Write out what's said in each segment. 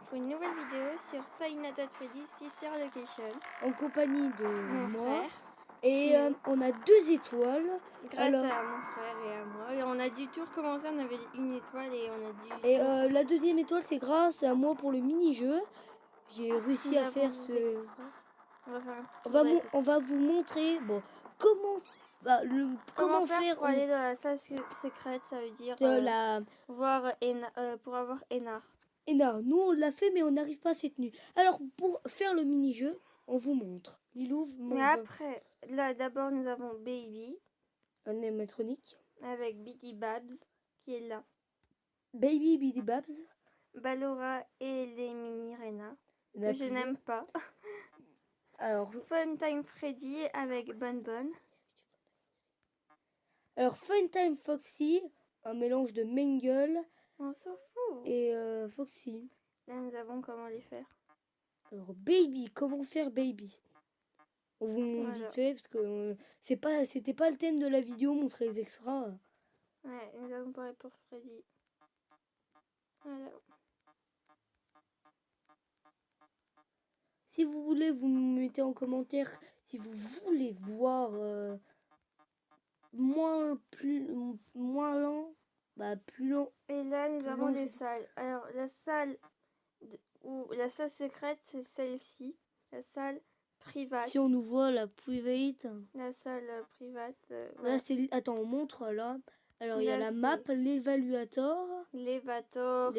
pour une nouvelle vidéo sur Five Nights at Freddy's Sister Location. En compagnie de Mon moi. frère. Et Tino. on a 2 étoiles. Grâce à mon frère et à moi. Et on a dû tout recommencer, on avait une étoile et on a dû... Et la deuxième étoile, c'est grâce à moi pour le mini-jeu. J'ai réussi à faire ce... On va faire un petit tour On va vous montrer comment, comment faire pour aller dans la salle secrète, ça veut dire voir pour avoir Enar. Enar, nous on l'a fait mais on n'arrive pas à cette tenue. Alors pour faire le mini-jeu, on vous montre. Lilou, mais après, là d'abord nous avons Baby. Un animatronique. Avec Biddy Babs qui est là. Baby Biddy Babs. Ballora et les mini Rena. Que je n'aime pas. Alors, Funtime Freddy avec Bon Bon. Alors, Funtime Foxy, un mélange de Mangle. On s'en fout. Et Foxy. Là, nous avons comment les faire. Alors, Baby, comment faire Baby? On vous montre vite fait parce que c'était pas le thème de la vidéo, montrer les extras. Ouais, nous avons parlé pour Freddy. Voilà. Si vous voulez, vous me mettez en commentaire si vous voulez voir moins lent, plus lent. Et là, nous avons des salles. Alors, la salle secrète, c'est celle-ci. La salle private. Si on nous voit la private. La salle private. Là, c'est... Attends, on montre là. Alors, il y a la map, l'évaluator. L'évator.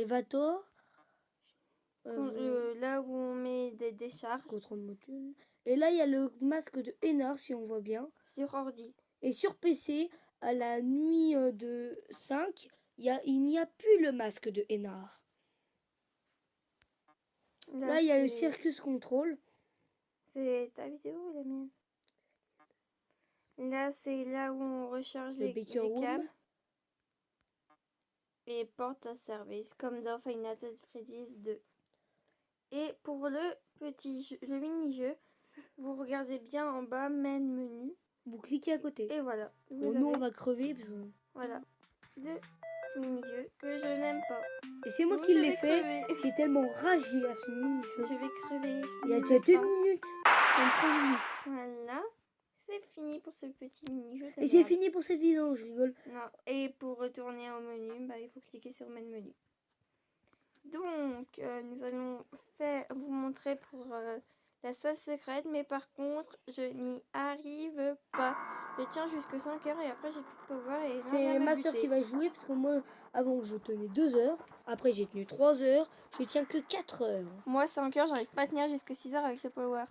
Là où on met des décharges. Contrôle module. Et là, il y a le masque de Enar, si on voit bien. Sur ordi. Et sur PC, à la nuit de 5, il n'y a plus le masque de Enar. Là, il y a le Circus Control. C'est ta vidéo ou la mienne? Là, c'est là où on recharge les cams. Et porte à service, comme dans Five Nights at Freddy's 2. Et pour le mini-jeu, vous regardez bien en bas, main menu. Vous cliquez à côté. Et voilà. Nous, on va crever. Voilà. Le mini-jeu que je n'aime pas. Et c'est moi qui l'ai fait. J'ai tellement ragé à ce mini-jeu. Je vais crever. Il y a déjà 2 minutes. 3 minutes. Voilà. C'est fini pour ce petit mini-jeu. Et c'est fini pour cette vidéo, je rigole. Non. Et pour retourner au menu, il faut cliquer sur main menu. Donc, nous allons vous montrer pour la salle secrète, mais par contre, je n'y arrive pas. Je tiens jusqu'à 5 heures et après, j'ai plus de pouvoir. C'est ma soeur qui va jouer, parce que moi, avant, je tenais 2 heures. Après, j'ai tenu 3 heures. Je tiens que 4 heures. Moi, 5 heures, j'arrive pas à tenir jusqu'à 6 heures avec le power.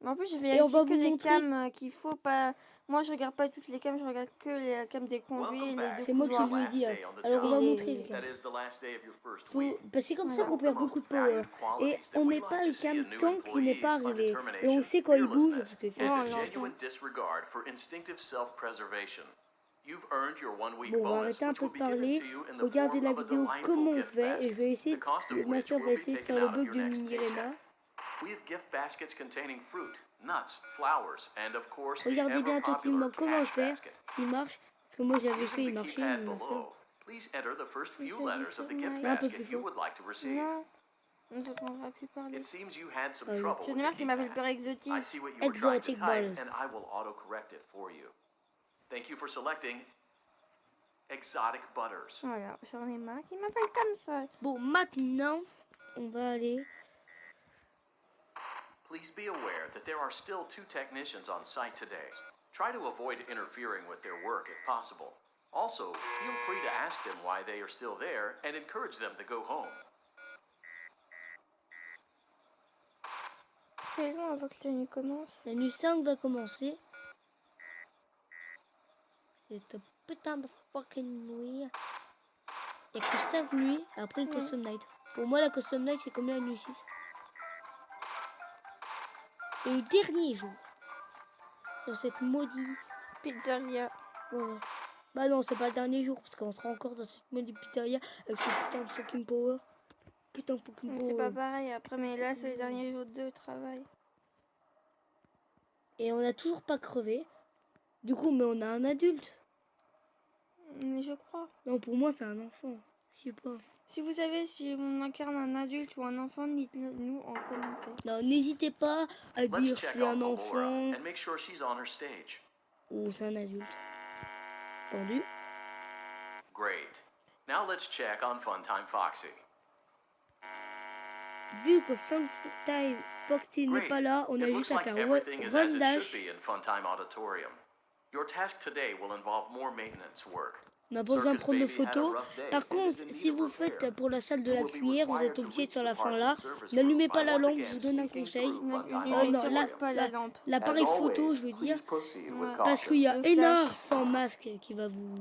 Mais en plus, je vérifie que les cams qu'il faut pas... Moi, je regarde pas toutes les cams, je regarde que les cams des conduits et les deux. C'est moi qui lui ai dit. Alors, on va montrer les cams. C'est comme ça qu'on perd beaucoup de power. Et on met pas les cams tant qu'il n'est pas arrivé. Et on sait quand il bouge. Bon, on va arrêter un peu de parler. Regardez la vidéo comment on fait. Et je vais essayer... Ma soeur va essayer de faire le bug de Mini Rena. Regardez bien attentivement comment faire, s'il marche, parce que moi j'avais fait, il marchait, un peu plus fort. Non, on ne s'entendra plus parler. Je ne qu'il m'appelle Père Exotique. Exotic Balls. Voilà, j'en ai marre qu'il m'appelle comme ça. Bon, maintenant, on va aller... Please be aware that there are still 2 technicians on site today. Try to avoid interfering with their work if possible. Also, feel free to ask them why they are still there and encourage them to go home. C'est long avant que la nuit commence. La nuit 5 va commencer. C'est un putain de fucking nuit. Il n'y a que 5 nuits, après une custom night. Pour moi, la custom night, c'est comme la nuit 6. C'est le dernier jour dans cette maudite pizzeria. Ouais. Bah non, c'est pas le dernier jour parce qu'on sera encore dans cette maudite pizzeria avec ce putain de fucking power. Putain de fucking power. C'est pas pareil après, mais là c'est le dernier jour de travail. Et on a toujours pas crevé. Du coup, mais on a un adulte. Mais je crois. Non, pour moi, c'est un enfant. Je sais pas. Si vous savez si on incarne un adulte ou un enfant, dites-le nous en commentaire. Non, n'hésitez pas à dire c'est un enfant ou c'est un adulte. Pendu. Great. Now let's check on Funtime Foxy. Vu que Funtime Foxy n'est pas là, on a juste à faire run dash. Your task today will involve more maintenance work. On n'a pas besoin de prendre de photos. Par contre, si vous faites pour la salle de la cuillère, vous êtes obligé de faire la fin là. N'allumez pas la lampe, je vous donne un conseil. L'appareil photo, je veux dire. Parce qu'il y a Énard sans masque qui va vous...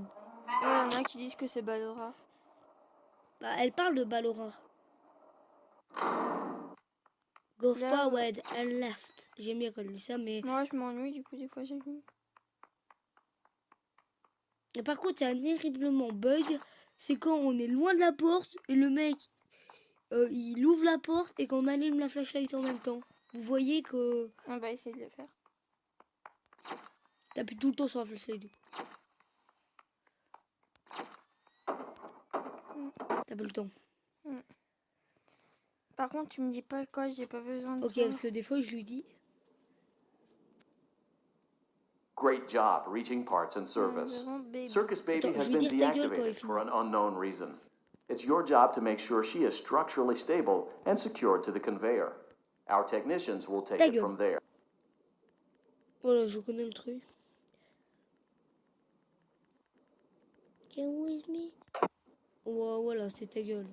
Il y en a qui disent que c'est Ballora. Bah, elle parle de Ballora. Go forward and left. J'aime bien quand elle dit ça, mais... Moi, je m'ennuie, du coup, des fois, j'allume. Et par contre, il y a un terriblement bug, c'est quand on est loin de la porte et le mec, il ouvre la porte et qu'on allume la flashlight en même temps. Vous voyez que... On va essayer de le faire. T'appuies tout le temps sur la flashlight. T'as pas le temps. Par contre, tu me dis pas quoi, j'ai pas besoin de... Ok, parce que des fois, je lui dis... Great job reaching parts and service. Circus Baby has been deactivated for an unknown reason. It's your job to make sure she is structurally stable and secured to the conveyor. Our technicians will take it from there. Voilà, je connais le truc. Can with me? Ouais, voilà, c'est ta gueule.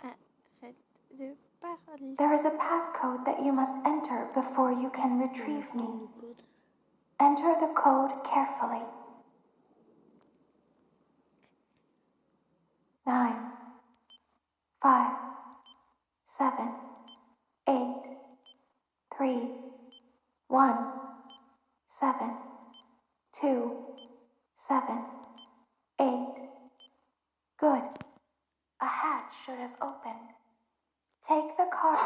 Arrête de parler. There is a passcode that you must enter before you can retrieve me. Enter the code carefully. 9, 5, 7, 8, 3, 1, 7, 2, 7, 8. Good. A hatch should have opened. Take the card.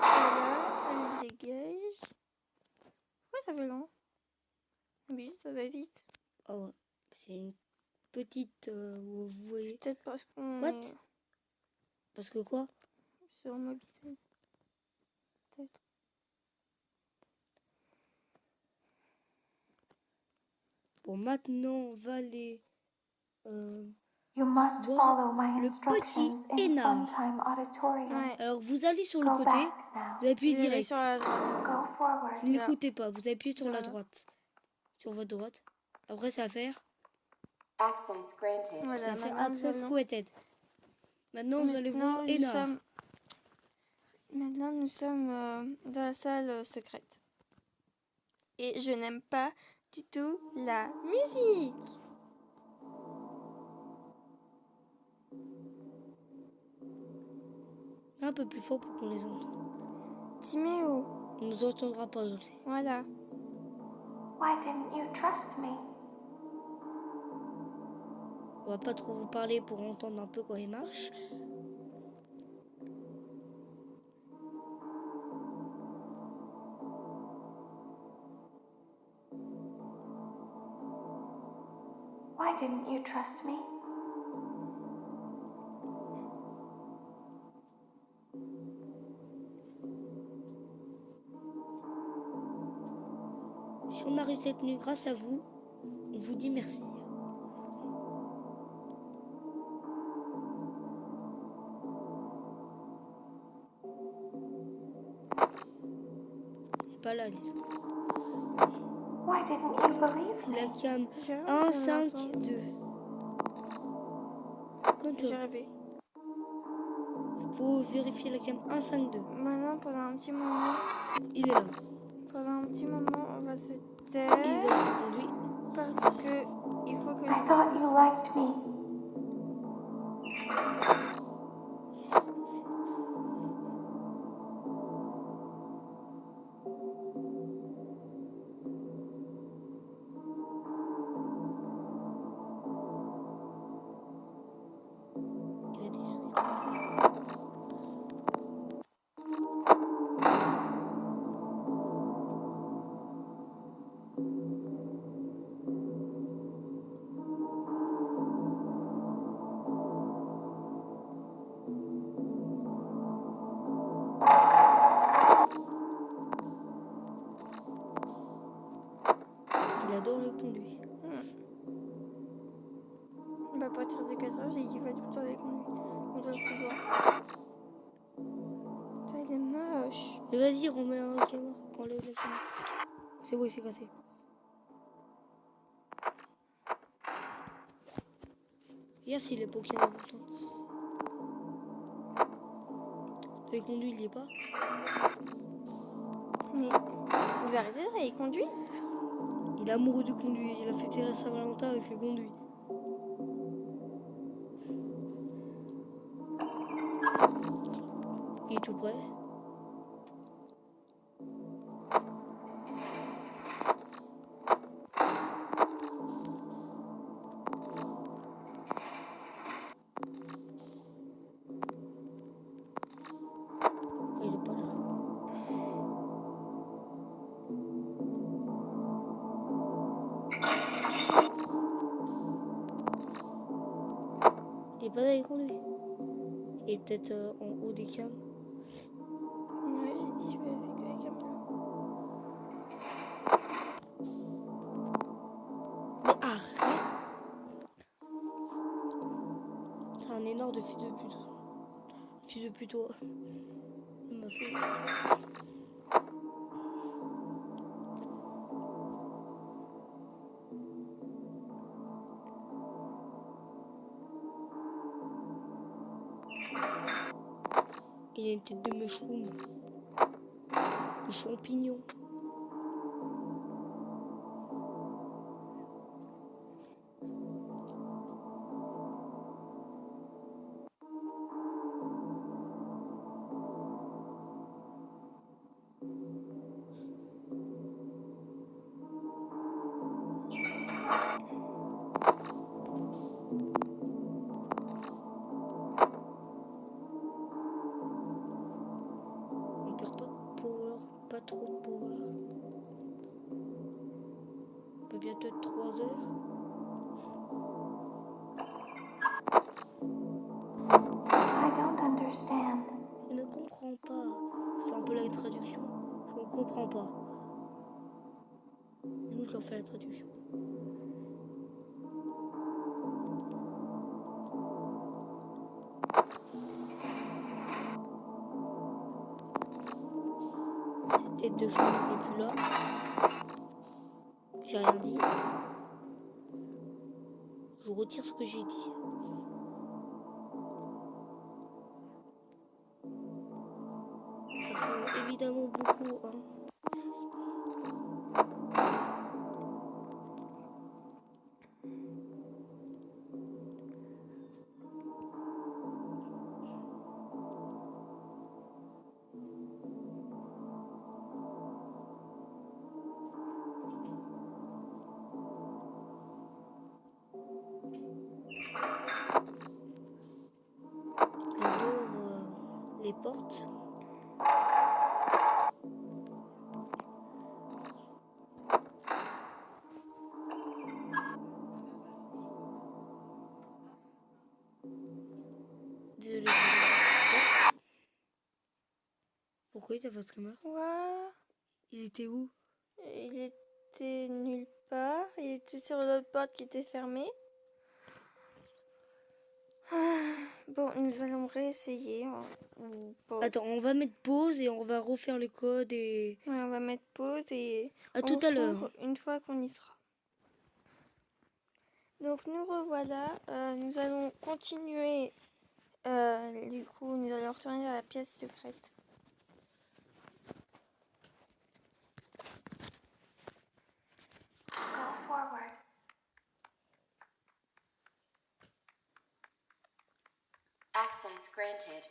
Voilà, elle dégage. Ouais, ça fait long. Mais ça va vite. Oh ouais, c'est une petite... vous voyez... C'est peut-être parce qu'on... What? Parce que quoi? Sur Mobicel. Peut-être. Bon, maintenant, on va aller... You must follow my le instructions petit in Énard. Funtime Auditorium. Ouais. Alors, vous allez sur le Go côté, back now. vous appuyez Vous allez direct. sur la droite. Go forward. Vous n'écoutez pas, vous appuyez sur la Voilà. droite. Sur votre droite. Après, ça va faire... Access granted. Voilà, Ça va faire maintenant, Access Granted. Maintenant, vous allez voir Énard. Maintenant, nous sommes dans la salle secrète. Et je n'aime pas du tout la musique. Un peu plus fort pour qu'on les entende. Timéo, On nous entendra pas, je le sais. voilà. Why didn't you trust me? On va pas trop vous parler pour entendre un peu quand il marche. Why didn't you trust me? Si on arrive cette nuit grâce à vous, on vous dit merci. Elle est pas là, elle. Why didn't you believe C'est me? la cam J'ai 1, 5, 2. Non, tu J'ai vois. rêvé. Faut vérifier la cam 1, 5, 2. Maintenant, pendant un petit moment, Il est là. on va se Il taire est dans le conduit. parce que il faut que I thought you liked me. Et ça. Il a déjà... Il adore le conduit. Bah, à partir de 4 heures, il va tout le temps avec conduits. On doit le couloir. Putain, il est moche. Mais vas-y, remets la caméra. Enlève la caméra. C'est bon, il s'est cassé. Regarde s'il est pas qu'il y en a pourtant. Le conduit, il y est pas. Mais vous arrêtez ça, il conduit? Il est amoureux du conduit. Il a fêté la Saint-Valentin avec le conduit. Il est tout prêt. Il est pas là. Il est pas dans les conduits. Il est peut-être en haut des cams. Ouais, j'ai dit, je vais faire que les caméras. Mais arrête! C'est un énorme de fils de pute. Fils de pute, toi. Ma faute. Il a une tête de mushroom. De champignon. On perd pas de power, pas trop de power. On peut bientôt être 3 heures. I don't understand. Je ne comprends pas. Je fais un peu la traduction. Je ne comprends pas. Nous, je leur fais la traduction. Cette tête de cheveux n'est plus là. J'ai rien dit. Je retire ce que j'ai dit. Ça ressemble évidemment beaucoup, hein. Il adore les portes. Désolé. What? Pourquoi il t'a fait streamer? Ouah. Il était où? Il était nulle part. Il était sur l'autre porte qui était fermée. Bon, nous allons réessayer. Ou pas. Attends, on va mettre pause et on va refaire le code et... Ouais, on va mettre pause et À on tout à se l'heure. retrouve une fois qu'on y sera. Donc nous revoilà. Nous allons continuer. Du coup, nous allons retourner à la pièce secrète. Go forward. Access granted.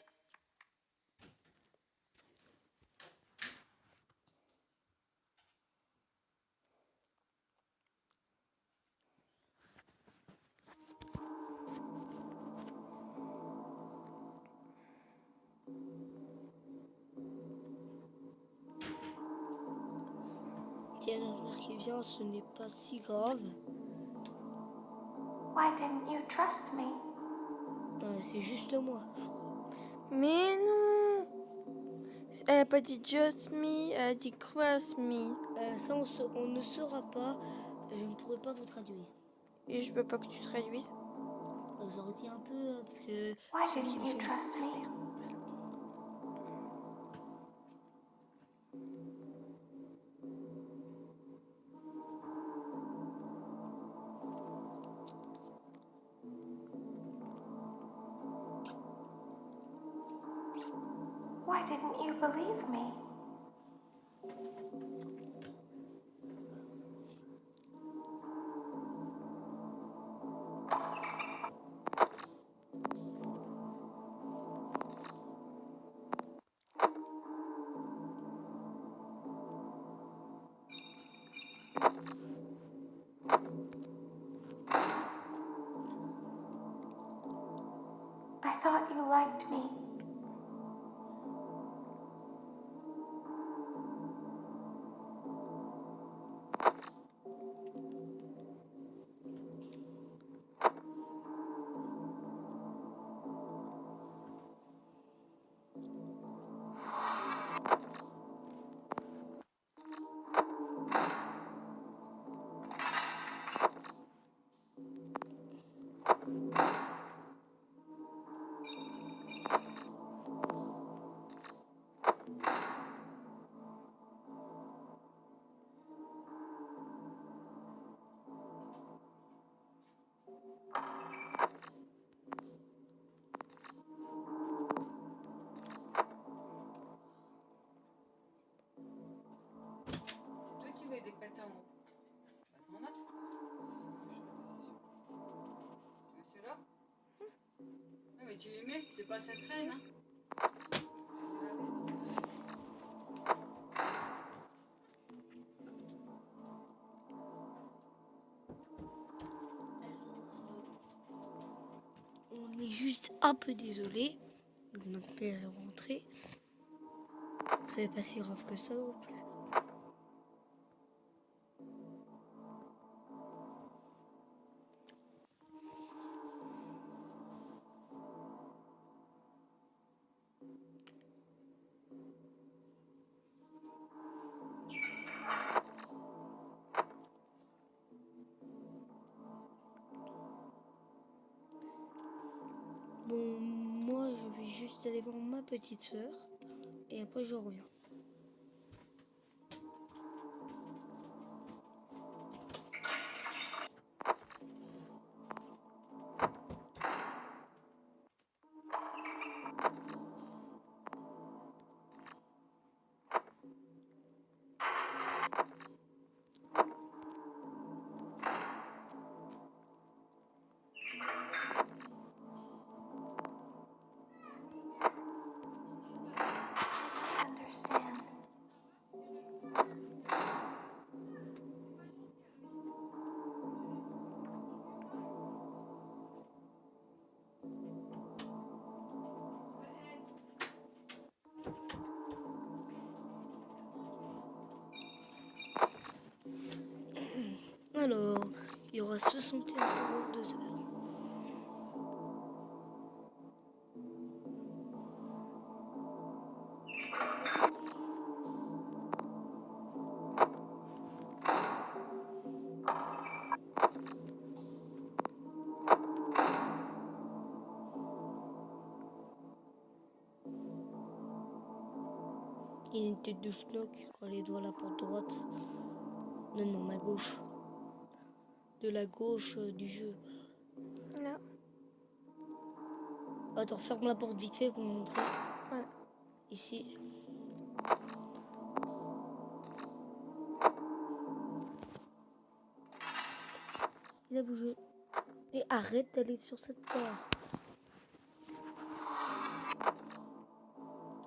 Tiens, l'enfer qui vient, ce n'est pas si grave. Why didn't you trust me? C'est juste moi, je crois. Mais non! Elle a pas dit just me, elle a dit cross me. Ça, on ne saura pas. Je ne pourrais pas vous traduire. Et je veux pas que tu traduises. Je retiens un peu parce que... Why didn't you trust me? Why didn't you believe me? I thought you liked me. Toi qui veux des patins en haut. Bah, t'en as. Je suis pas sûr. Tu veux ceux-là? Non, mais tu les mets, c'est pas ça traîne, hein. On est juste un peu désolé. Donc notre père est rentré. Ça n'est pas si grave que ça non plus. Bon, moi je vais juste aller voir ma petite sœur et après je reviens. Understand. Alors, il y aura 61 pour 2 heures. Il y a une tête de schnock quand les doigts à la porte droite. Non, ma gauche. De la gauche du jeu. Là. Attends, ferme la porte vite fait pour me montrer. Ouais. Ici. Il a bougé. Et arrête d'aller sur cette porte.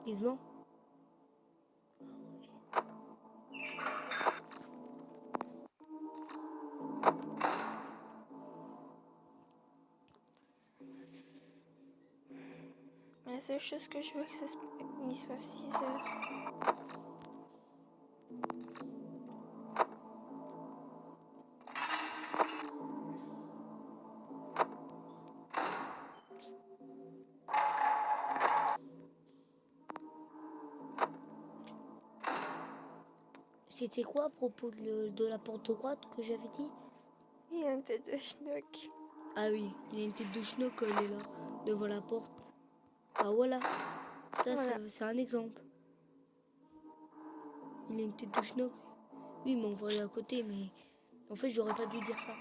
Lisement. La seule chose que je veux, que ça qu'il soit 6 heures. c'était quoi à propos de la porte droite que j'avais dit? Il y a une tête de schnock. Ah oui, il a une tête de schnock, elle est là, devant la porte. Ah voilà, ça Voilà. c'est un exemple. Il a une tête de schnock. Oui, mais on va aller à côté, mais en fait j'aurais pas dû dire ça.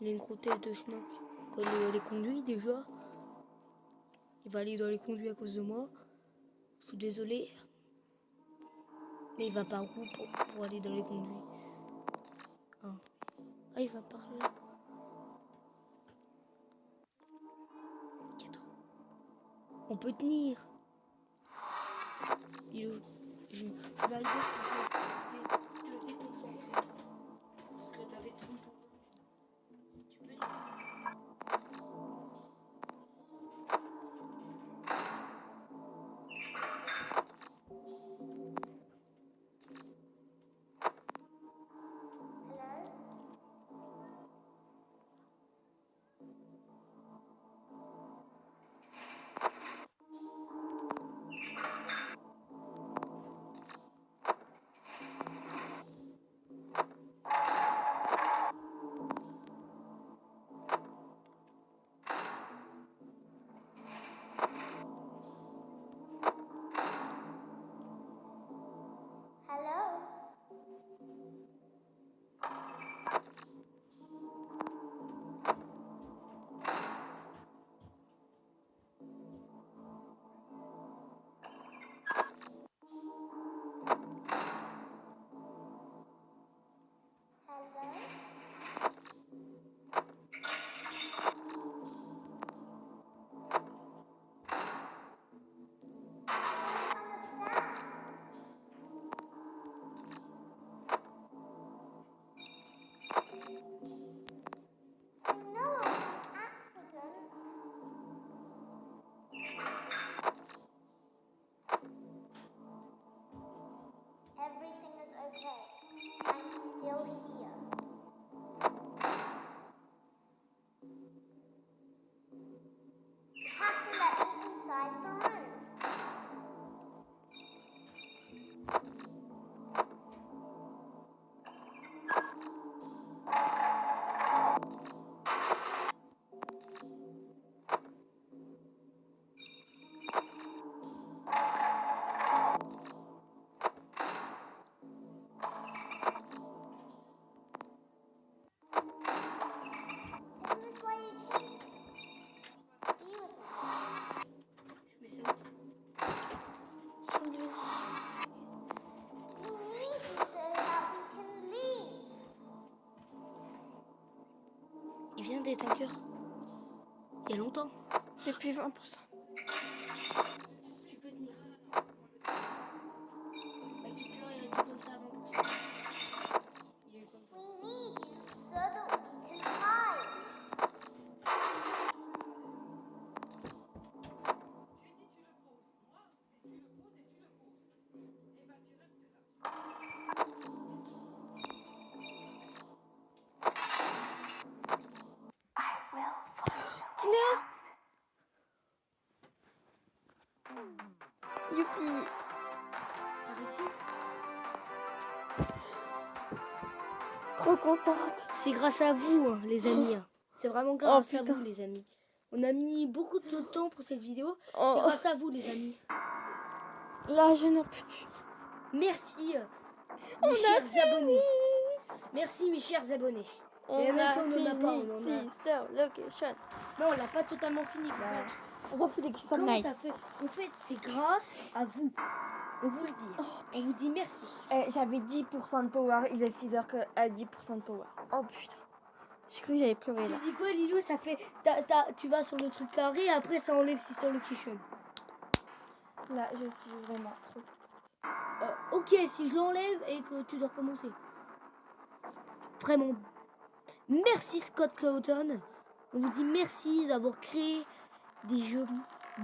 Il a une grosse tête de schnock. Quand il les conduit déjà, il va aller dans les conduits à cause de moi. Je suis désolé. Mais il va par où pour aller dans les conduits? Ah, il va par là. 4. On peut tenir. Je vais arriver pour te déconcentrer. Parce que t'avais trop de... Tu peux tenir. Il vient d'être un cœur. Il y a longtemps. Depuis 20%. Tu peux tenir. Bah, qui pleure, il a dit comme ça à 20%. Il est comme ça. Tina! Youpi! T'as réussi? Trop contente. C'est grâce à vous, hein, les amis. Hein. C'est vraiment grâce à putain. vous, les amis. On a mis beaucoup de temps pour cette vidéo. Oh. C'est grâce à vous, les amis. Là, je n'en peux plus. Merci, mes chers abonnés. Merci, mes chers abonnés. On Et même a si on n'en a pas, on en a. fini Sister Location. Non, on l'a pas totalement fini. On s'en fout des Custom Comment Night. t'as fait? En fait, c'est grâce à vous. On vous le dit. On vous dit merci. J'avais 10% de power. Il est 6h à 10% de power. Oh putain. J'ai cru que j'allais pleurer Tu là. dis quoi, Lilou? Ça fait. Tu vas sur le truc carré et après ça enlève si sur le quichon. Là, je suis vraiment trop. Ok, si je l'enlève et que tu dois recommencer. Vraiment. Merci Scott Cawthon. On vous dit merci d'avoir créé des jeux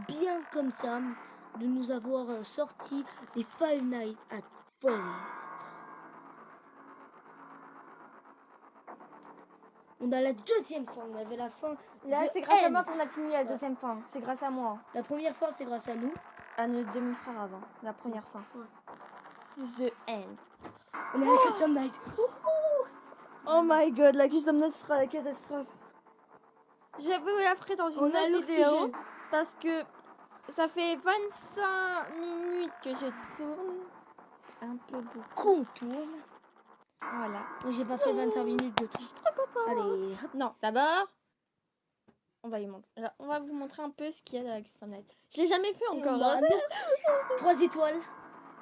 bien comme ça, de nous avoir sorti des Five Nights at Freddy's. On a la deuxième fin, on avait la fin. Là, The c'est grâce à End. moi qu'on a fini la deuxième fin. C'est grâce à moi. La première fin, c'est grâce à nous. À notre demi-frère avant. La première fin. The End. On a la Custom Night. Oh my god, la Custom Night sera la catastrophe. Je vous la ferai dans On une a autre vidéo. l'oxygène. Parce que ça fait 25 minutes que je tourne. C'est un peu beaucoup. Qu'on tourne. Voilà. J'ai pas fait 25 minutes de tout. Je suis trop contente. Allez, hop. Non, d'abord, on va vous montrer un peu ce qu'il y a dans la Custom Night. Je l'ai jamais fait encore. Bah, hein. non. 3 étoiles.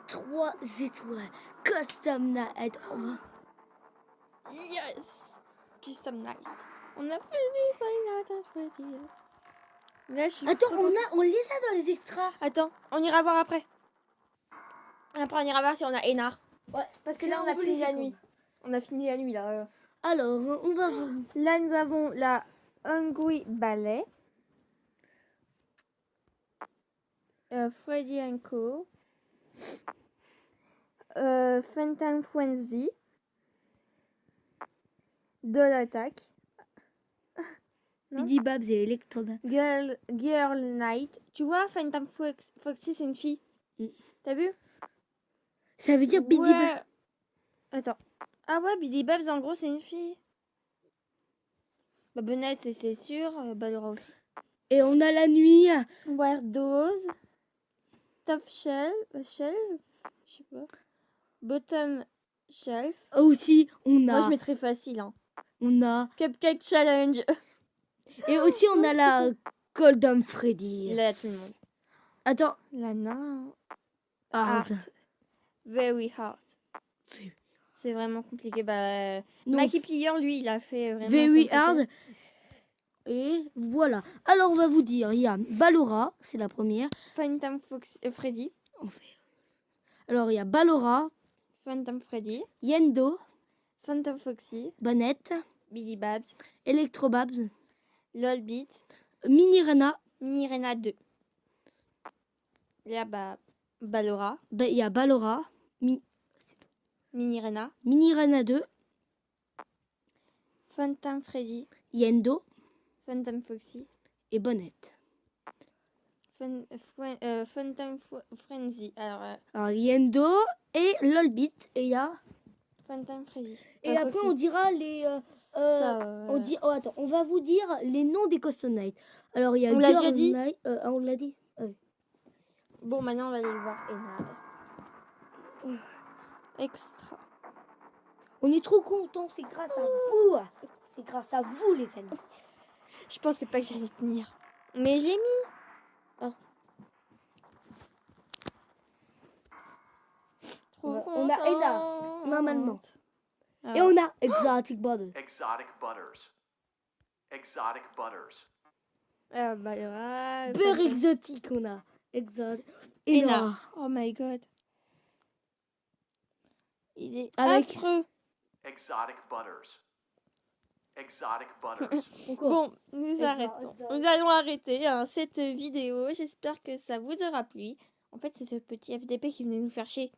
3 étoiles. Custom Night. Yes! Custom Night. On a fini Five Nights at Freddy's. Là, je suis Attends, trop contente. on les a dans les extras. Attends, on ira voir après. Après, on ira voir si on a Énard. Ouais, Parce que c'est là, on un a peu fini les la icônes. nuit. On a fini la nuit, là. Alors, on va voir. Là, nous avons la Hungry Ballet. Freddy & Co. Phantom Frenzy. Doll Attack. Non. Biddy Babs et Electrobabs. Girl Night. Tu vois, Phantom Foxy, c'est une fille. Mm. T'as vu? Ça veut dire Biddy Ouais. Babs. Attends. Ah ouais, Biddy Babs, en gros, c'est une fille. Bah, Bonnette, c'est sûr. Ballora aussi. Et on a la nuit. Weirdos. Top Shelf. Je sais pas. Bottom Shelf. Aussi, on Moi, je a. mettrais facile. Hein. On a. Cupcake Challenge. Et aussi, on a la Golden Freddy. Là, tout le monde. Attends. Lana. Hard. Very hard. C'est vraiment compliqué. Bah, Non, Mikey Plier, lui, il a fait vraiment Very compliqué. hard. Et voilà. Alors, on va vous dire, il y a Ballora, c'est la première. Phantom Fox, Freddy. On fait. Alors, il y a Ballora, Phantom Freddy. Yendo, Phantom Foxy. Bonnette, Billy Babs. Electrobabs, Lolbeat. Mini Rena. Mini Rena 2. Il y a Ballora. Il y a Ballora, Mini Rena. Mini Rena 2, Phantom Freddy. Yendo Phantom Foxy. et Bonnette. Phantom Frenzy. Alors, Yendo et Lolbeat. Et il y a. Phantom Freddy. Et après, on dira les. On dit. Oh, attends, on va vous dire les noms des Custom Night. Alors, il y a On l'a Girl déjà dit Night. On l'a dit. Bon, maintenant, on va aller voir Énard. Extra. On est trop contents, c'est grâce à vous. C'est grâce à vous, les amis. Je pensais pas que j'allais tenir. Mais je l'ai mis. Oh. Trop On a Énard, contente. normalement. Ah. Et on a Exotic Butter. Exotic butters. Exotic butters. Ballora. Beurre exotique, on a. Exotic. Énard. Énard. Oh my god. Il est Avec- affreux. Exotic butters. Exotic butters. Encore. Bon, nous arrêtons. Nous allons arrêter cette vidéo. J'espère que ça vous aura plu. En fait, c'est ce petit FDP qui venait nous faire chier.